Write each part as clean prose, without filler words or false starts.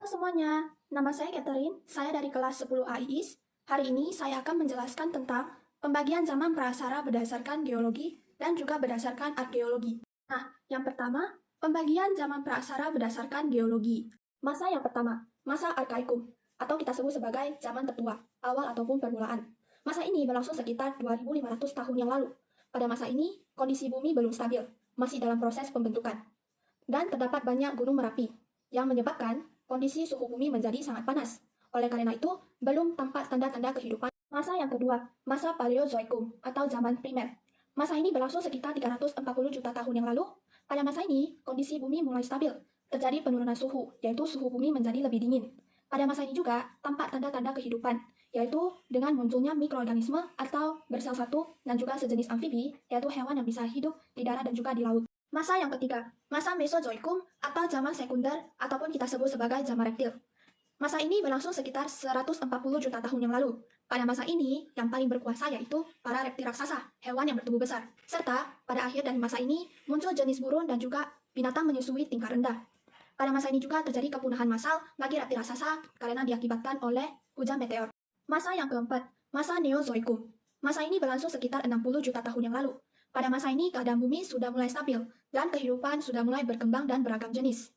Halo semuanya, nama saya Catherine, saya dari kelas 10 AIIS. Hari ini saya akan menjelaskan tentang pembagian zaman prasara berdasarkan geologi dan juga berdasarkan arkeologi. Nah, yang pertama, pembagian zaman prasara berdasarkan geologi. Masa yang pertama, masa Arkaikum, atau kita sebut sebagai zaman tertua, awal ataupun permulaan. Masa ini berlangsung sekitar 2500 tahun yang lalu. Pada masa ini, kondisi bumi belum stabil, masih dalam proses pembentukan. Dan terdapat banyak gunung Merapi, yang menyebabkan kondisi suhu bumi menjadi sangat panas. Oleh karena itu, belum tampak tanda-tanda kehidupan. Masa yang kedua, masa Paleozoikum atau zaman primer. Masa ini berlangsung sekitar 340 juta tahun yang lalu. Pada masa ini, kondisi bumi mulai stabil. Terjadi penurunan suhu, yaitu suhu bumi menjadi lebih dingin. Pada masa ini juga tampak tanda-tanda kehidupan, yaitu dengan munculnya mikroorganisme atau bersel satu dan juga sejenis amfibi, yaitu hewan yang bisa hidup di darat dan juga di laut. Masa yang ketiga, masa Mesozoikum atau zaman sekunder ataupun kita sebut sebagai zaman reptil. Masa ini berlangsung sekitar 140 juta tahun yang lalu. Pada masa ini, yang paling berkuasa yaitu para reptil raksasa, hewan yang bertubuh besar. Serta, pada akhir dari masa ini, muncul jenis burung dan juga binatang menyusui tingkat rendah. Pada masa ini juga terjadi kepunahan massal bagi reptil raksasa karena diakibatkan oleh hujan meteor. Masa yang keempat, masa Neozoikum. Masa ini berlangsung sekitar 60 juta tahun yang lalu. Pada masa ini, keadaan bumi sudah mulai stabil, dan kehidupan sudah mulai berkembang dan beragam jenis.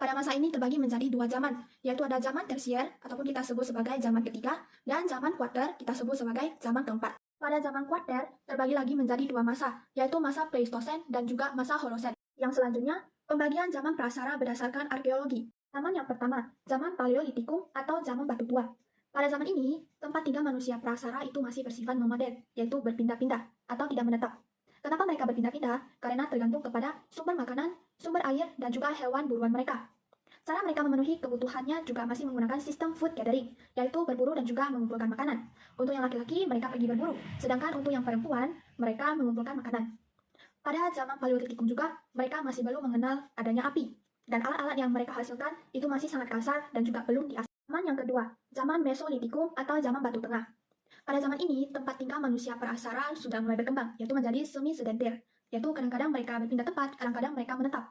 Pada masa ini terbagi menjadi dua zaman, yaitu ada zaman tersier, ataupun kita sebut sebagai zaman ketiga, dan zaman kuarter, kita sebut sebagai zaman keempat. Pada zaman kuarter, terbagi lagi menjadi dua masa, yaitu masa Pleistosen dan juga masa Holosen. Yang selanjutnya, pembagian zaman prasara berdasarkan arkeologi. Zaman yang pertama, zaman Paleolitikum atau zaman batu tua. Pada zaman ini, tempat tinggal manusia prasara itu masih bersifat nomaden, yaitu berpindah-pindah atau tidak menetap. Kenapa mereka berpindah-pindah? Karena tergantung kepada sumber makanan, sumber air, dan juga hewan buruan mereka. Cara mereka memenuhi kebutuhannya juga masih menggunakan sistem food gathering, yaitu berburu dan juga mengumpulkan makanan. Untuk yang laki-laki, mereka pergi berburu, sedangkan untuk yang perempuan, mereka mengumpulkan makanan. Pada zaman Paleolitikum juga, mereka masih belum mengenal adanya api, dan alat-alat yang mereka hasilkan itu masih sangat kasar dan juga belum diasah. Zaman yang kedua, zaman Mesolitikum atau zaman Batu Tengah. Pada zaman ini, tempat tinggal manusia prasara sudah mulai berkembang, yaitu menjadi semi-sedentir, yaitu kadang-kadang mereka berpindah tempat, kadang-kadang mereka menetap.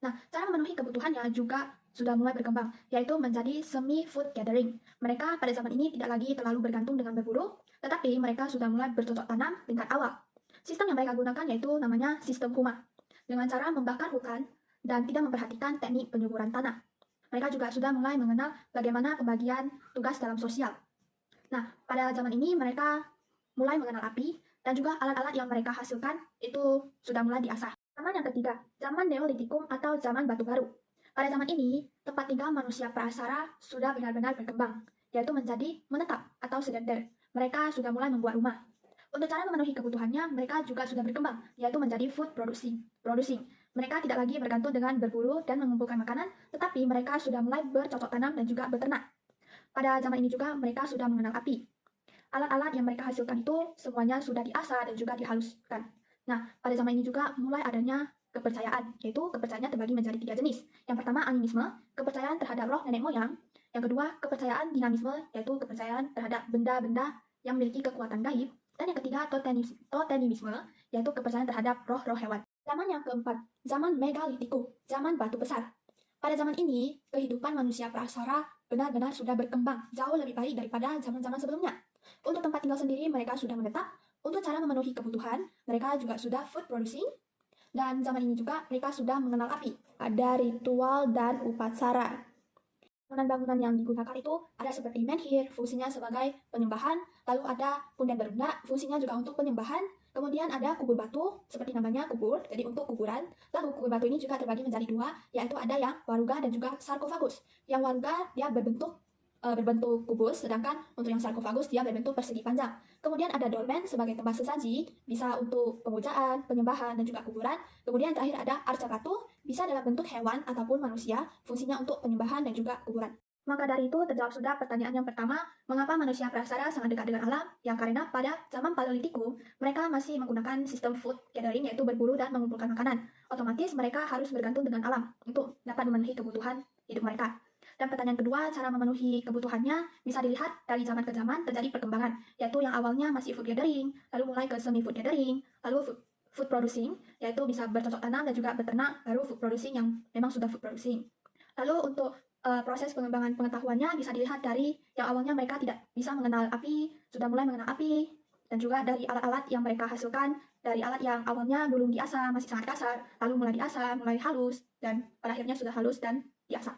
Nah, cara memenuhi kebutuhannya juga sudah mulai berkembang, yaitu menjadi semi-food gathering. Mereka pada zaman ini tidak lagi terlalu bergantung dengan berburu, tetapi mereka sudah mulai bercocok tanam tingkat awal. Sistem yang mereka gunakan yaitu namanya sistem huma, dengan cara membakar hutan dan tidak memperhatikan teknik penyuburan tanah. Mereka juga sudah mulai mengenal bagaimana pembagian tugas dalam sosial. Nah, pada zaman ini mereka mulai mengenal api dan juga alat-alat yang mereka hasilkan itu sudah mulai diasah. Zaman yang ketiga, zaman Neolitikum atau zaman batu baru. Pada zaman ini, tempat tinggal manusia prasara sudah benar-benar berkembang, yaitu menjadi menetap atau sedenter. Mereka sudah mulai membuat rumah. Untuk cara memenuhi kebutuhannya, mereka juga sudah berkembang, yaitu menjadi food producing. Mereka tidak lagi bergantung dengan berburu dan mengumpulkan makanan, tetapi mereka sudah mulai bercocok tanam dan juga beternak. Pada zaman ini juga mereka sudah mengenal api. Alat-alat yang mereka hasilkan itu semuanya sudah diasah dan juga dihaluskan. Nah, pada zaman ini juga mulai adanya kepercayaan, yaitu kepercayaannya terbagi menjadi tiga jenis. Yang pertama animisme, kepercayaan terhadap roh nenek moyang. Yang kedua kepercayaan dinamisme, yaitu kepercayaan terhadap benda-benda yang memiliki kekuatan gaib. Dan yang ketiga totemimisme, yaitu kepercayaan terhadap roh-roh hewan. Zaman yang keempat, zaman megalitikum, zaman batu besar. Pada zaman ini, kehidupan manusia prasara benar-benar sudah berkembang jauh lebih baik daripada zaman-zaman sebelumnya. Untuk tempat tinggal sendiri, mereka sudah menetap. Untuk cara memenuhi kebutuhan, mereka juga sudah food producing. Dan zaman ini juga mereka sudah mengenal api. Ada ritual dan upacara. Bangunan-bangunan yang digunakan itu ada seperti menhir, fungsinya sebagai penyembahan. Lalu ada punden berunda, fungsinya juga untuk penyembahan. Kemudian ada kubur batu, seperti namanya kubur, jadi untuk kuburan. Lalu kubur batu ini juga terbagi menjadi dua, yaitu ada yang waruga dan juga sarkofagus. Yang waruga dia berbentuk kubus, sedangkan untuk yang sarkofagus dia berbentuk persegi panjang. Kemudian ada dolmen sebagai tempat sesaji, bisa untuk pemujaan, penyembahan, dan juga kuburan. Kemudian terakhir ada arca batu, bisa dalam bentuk hewan ataupun manusia, fungsinya untuk penyembahan dan juga kuburan. Maka dari itu terjawab sudah pertanyaan yang pertama, mengapa manusia prasara sangat dekat dengan alam? Yang karena pada zaman Paleolitikum, mereka masih menggunakan sistem food gathering, yaitu berburu dan mengumpulkan makanan. Otomatis mereka harus bergantung dengan alam untuk dapat memenuhi kebutuhan hidup mereka. Dan pertanyaan kedua, cara memenuhi kebutuhannya bisa dilihat dari zaman ke zaman terjadi perkembangan, yaitu yang awalnya masih food gathering, lalu mulai ke semi food gathering, lalu food producing, yaitu bisa bercocok tanam dan juga beternak, baru food producing yang memang sudah food producing. Lalu untuk proses pengembangan pengetahuannya bisa dilihat dari yang awalnya mereka tidak bisa mengenal api, sudah mulai mengenal api, dan juga dari alat-alat yang mereka hasilkan, dari alat yang awalnya belum diasah, masih sangat kasar, lalu mulai diasah, mulai halus, dan pada akhirnya sudah halus dan diasah.